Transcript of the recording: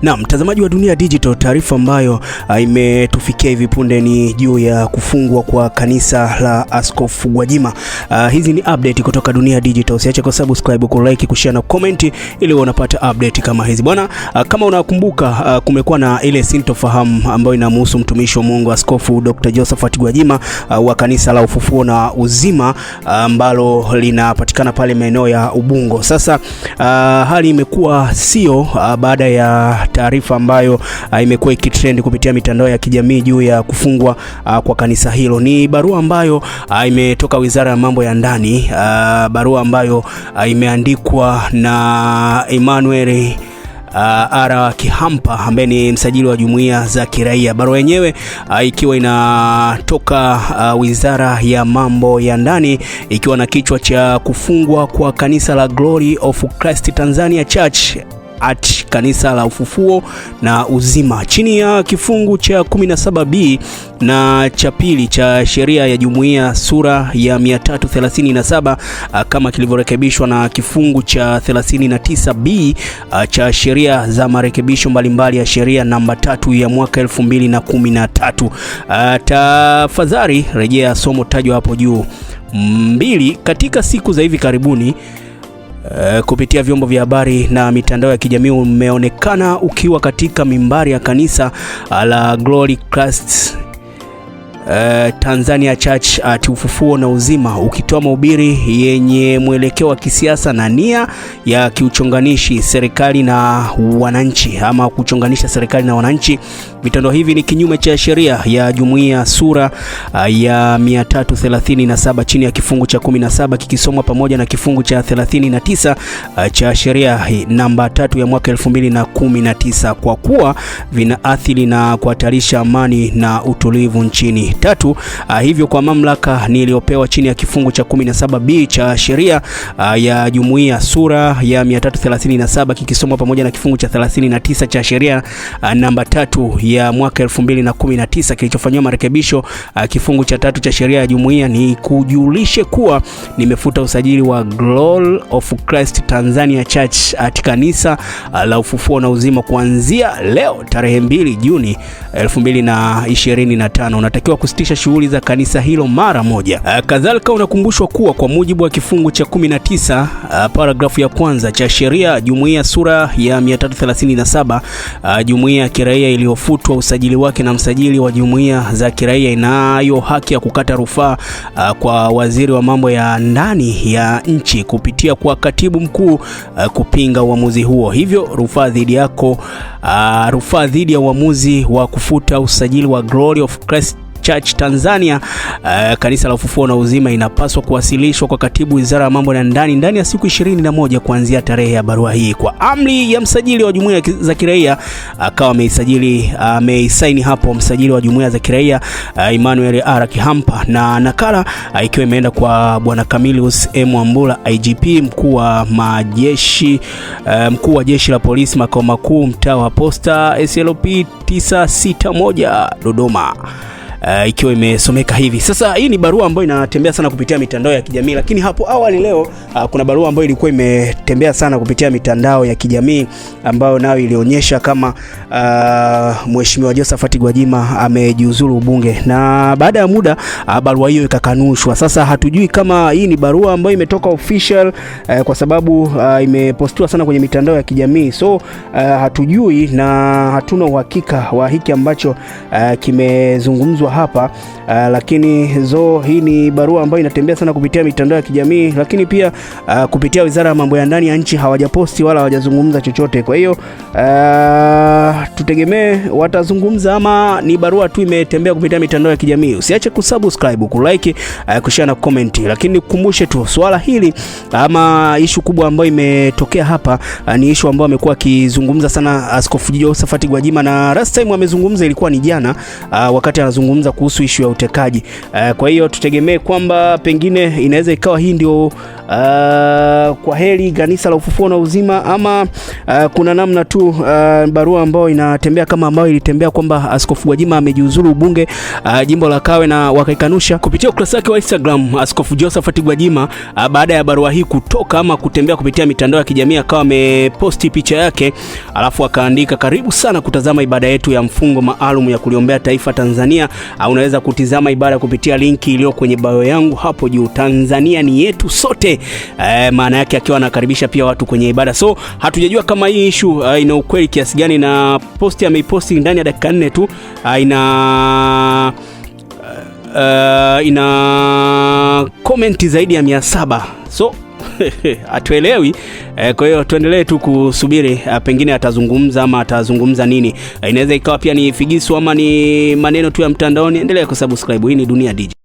Na mtazamaji wa Dunia Digital, taarifa ambayo imetufikia hivi punde ni juu ya kufungwa kwa kanisa la Askofu Gwajima. Hizi ni update kutoka Dunia Digital. Usiache kusubscribe, kulike, kushare na comment ili unapata update kama hizi. Bwana, kama unakumbuka kumekuwa na ile sintofahamu ambayo inamhusu mtumishi wa Mungu Askofu Dr. Josephat Gwajima wa kanisa la Ufufuo na Uzima ambalo linapatikana pale maeneo ya Ubungo. Sasa hali imekuwa sio baada ya taarifa ambayo imekuwa ikitrend kupitia mitandao ya kijamii juu ya kufungwa kwa kanisa hilo. Ni barua ambayo imetoka Wizara ya Mambo ya Ndani, barua ambayo imeandikwa na Emmanuel Ara Kihampa ambaye ni msajili wa jumuiya za kiraia. Barua yenyewe ikiwa inatoka Wizara ya Mambo ya Ndani ikiwa na kichwa cha kufungwa kwa kanisa la Glory of Christ Tanzania Church at kanisa la Ufufuo na Uzima chini ya kifungu cha 17B na cha pili cha sheria ya jumuiya sura ya 337 kama kilivyorekebishwa na kifungu cha 39B cha sheria za marekebisho mbalimbali ya sheria namba 3 ya mwaka 2013. Tafadhali rejea somo tajwa hapo juu. 2. Katika siku za hivi karibuni kupitia vyombo vya habari na mitandao ya kijamii umeonekana ukiwa katika mimbari ya kanisa la Glory Christ Tanzania Church at Ufufuo na Uzima ukitoa mahubiri yenye mwelekeo wa kisiasa na nia ya kiuchonganishi serikali na wananchi ama kuchonganisha serikali na wananchi. Vitendo hivi ni kinyume cha sheria ya jumuiya sura ya 337 chini ya kifungu cha 17 kikisomwa pamoja na kifungu cha 39 cha sheria namba 3 ya mwaka 2019 kwa kuwa vinaathiri na kuhatarisha amani na utulivu nchini. 3. Hivyo kwa mamlaka niliyopewa chini ya kifungu cha 17B cha sheria ya jumuiya sura ya 337 kikisomwa pamoja na kifungu cha 39 cha sheria namba 3 ya mwaka 2019 kilichofanywa marekebisho kifungu cha 3 cha sheria ya jumuiya, ni kujulishe kuwa nimefuta usajili wa Glory of Christ Tanzania Church at kanisa la Ufufuo na Uzima kuanzia leo tarehe 2 Juni 2025. Unatakiwa kusitisha shughuli za kanisa hilo mara moja. Kadhalika unakumbushwa kuwa kwa mujibu wa kifungu cha 19 paragrafu ya kwanza cha sheria jumuiya sura ya 337 jumuiya ya kiraia iliyofutwa usajili wake na msajili wa jumuiya za kiraia inayo haki ya kukata rufaa kwa waziri wa mambo ya ndani ya nchi kupitia kwa katibu mkuu kupinga uamuzi huo. Hivyo rufaa dhidi ya uamuzi wa kufuta usajili wa Glory of Christ Church Tanzania kanisa la Ufufuo na Uzima inapaswa kuwasilishwa kwa katibu Wizara ya Mambo ya Ndani ya siku 21 kuanzia tarehe ya barua hii. Kwa amri ya msajili wa jumuiya za kiraia akawa ameisaini hapo msajili wa jumuiya za kiraia Emmanuel Ara Kihampa, na nakala ikiwa imeenda kwa Bwana Camillus M. Wambura IGP mkuu wa jeshi la polisi makao makuu mtaa wa Posta SLP 961 Dodoma. Ikiwa imesomeka hivi. Sasa hii ni barua ambayo inatembea sana kupitia mitandao ya kijamii, lakini hapo awali leo kuna barua ambayo ilikuwa imetembea sana kupitia mitandao ya kijamii ambayo nayo ilionyesha kama Mheshimiwa Josephat Gwajima amejiuzulu ubunge, na baada ya muda barua hiyo ikakanushwa. Sasa hatujui kama hii ni barua ambayo imetoka official kwa sababu imepostiwa sana kwenye mitandao ya kijamii, so hatujui na hatuna uhakika wa hiki ambacho kimezungumzwa hapa, lakini hii ni barua ambayo inatembea sana kupitia mitandao ya kijamii, lakini pia kupitia Wizara ya Mambo ya Ndani ya nchi hawajaposti wala hawajazungumza chochote. Kwa hiyo tutegemee watazungumza ama ni barua tu imetembea kupitia mitandao ya kijamii. Usiache kusubscribe, kulike, kushare na comment. Lakini nikukumbushe tu swala hili ama issue kubwa ambayo imetokea hapa ni issue ambayo amekuwa akizungumza sana Askofu Josephat Gwajima, na last time amezungumza ilikuwa ni jana wakati anazungumza kuzungumza kuhusu issue ya utekaji. Kwa hiyo tutegemee kwamba pengine inaweza ikawa hii ndio kwa heri kanisa la Ufufuo na Uzima, ama kuna namna tu barua ambayo inatembea kama ambayo ilitembea kwamba Askofu Gwajima amejiuzuru ubunge jimbo la Kawe na wakaikanusha. Kupitia ukurasa wake wa Instagram, Askofu Josephat Gwajima baada ya barua hii kutoka ama kutembea kupitia mitandao ya kijamii, akawa ameposti picha yake, alafu akaandika, karibu sana kutazama ibada yetu ya mfungo maalum ya kuliombea taifa Tanzania. Unaweza kutizama ibada kupitia linki iliyo kwenye bio yangu hapo juu. Tanzania ni yetu sote. Maana yake akiwa anakaribisha pia watu kwenye ibada. So hatujajua kama hii issue ina ukweli kiasi gani, na posti ameiposti ndani ya dakika 4 tu ina comment zaidi ya 700. So atuelewi. Kwa hiyo tuendelee tu kusubiri, pengine atazungumza ama atazungumza nini. Inaweza ikawa pia ni figisu ama ni maneno tu ya mtandaoni. Endelea kusubscribe. Hii ni Dunia Digital.